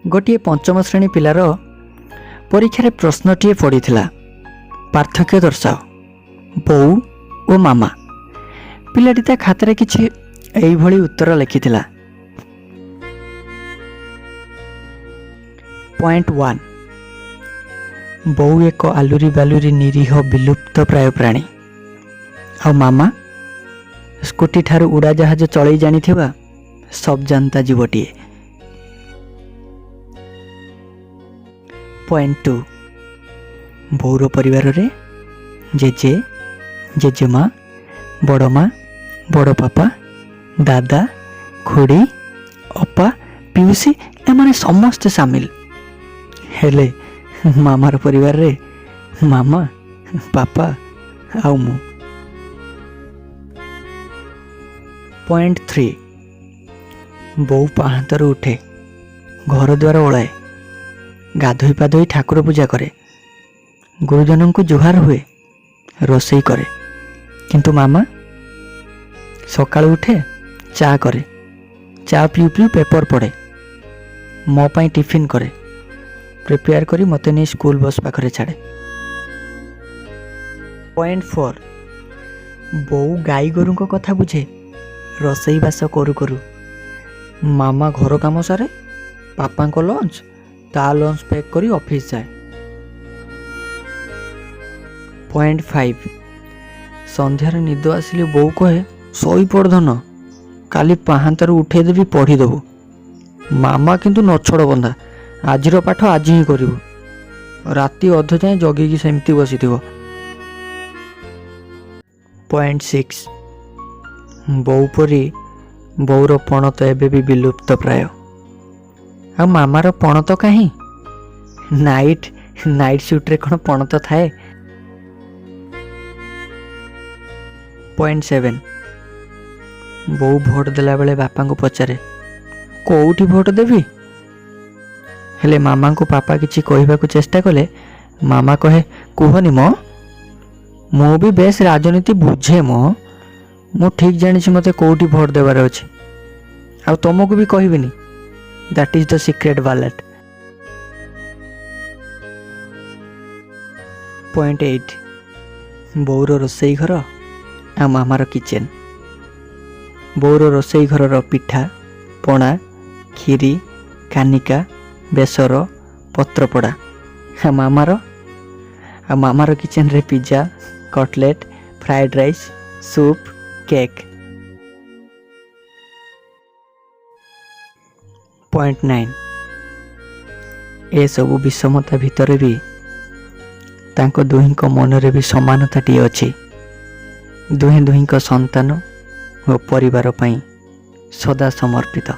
गोटे पंचम श्रेणी पिलार परीक्षार प्रश्नटीए पड़ीथिला। पार्थक्य दर्शाओ बो और मामा। पिलाटी ता खातार किछि एई भली उत्तर लिखिथिला। पॉइंट 1 बो एक आलुरी बालुरी निरीह विलुप्त प्राय प्राणी आ मामा स्कूटी ठारू उड़ा जहाज चलई जानिथिबा सब जानता जीवटीए। पॉइंट 2 बौर परिवार रे जेजे जेजेमा बड़मा बड़ पापा दादा खुड़ी अपा पिउसी एमाने समस्त सामिल हेले मामार परिवार रे मामा पापा आउ मु। पॉइंट 3 बो पाहांतर उठे घर द्वार ओलाए गाधोई पाधोई ठाकुर पूजा करे गुरुजन को जुहार हुए रोसई करे किंतु मामा सकाळ उठे चा करे चा पिउ पिउ पेपर पढ़े मो पाई टिफिन करे प्रिपेयर करी मते नहीं स्कूल बस पाखरे छाड़े। पॉइंट 4 बो गाई गोरु को कथा बुझे रोसई बास करू करू मामा घर काम सारे पापा को लंच ता लंच पैक करी ऑफिस जाए। पॉइंट 5 संध्यार निद आसिले बो कहे सोई पड़ धन काली पाहांतर उठे देवी पढ़ीदेबू मामा किंतु नछड़ बंधा आजिर पाठ आज ही करू राति अध जाए जगिकी सेमती बसी। पॉइंट 6 बो परी बौर पण तो एबे भी विलुप्त प्राय आ मामार पण तो कहीं नाइट सूट रे कौन पण तो थाए। पॉइंट 7 बो भोट देला बेले बापा को पचारे कोउठी भोट देवी हेले मामा को पापा किछि कहबा को चेष्टा कले मामा कहे कुहनी मो भी बेस राजनीति बुझे मु ठीक जानी मते कोउठी भोट देवार अछि आ तुमको भी कहबिनी that is the secret ballot. Point 8 बौर रोसई घर आ मामार किचेन बौर रोसई घर पिठा पणा खीरी कानिका बेसर पत्रपड़ा आ मामार किचेन रे pizza cutlet fried rice soup cake. Point 9 ए सबु विषमता भितर भी तांको दुहिंक मनरे भी समानताटी अछि दुहें दुहिंक संतान और परिवार पई सदा समर्पित।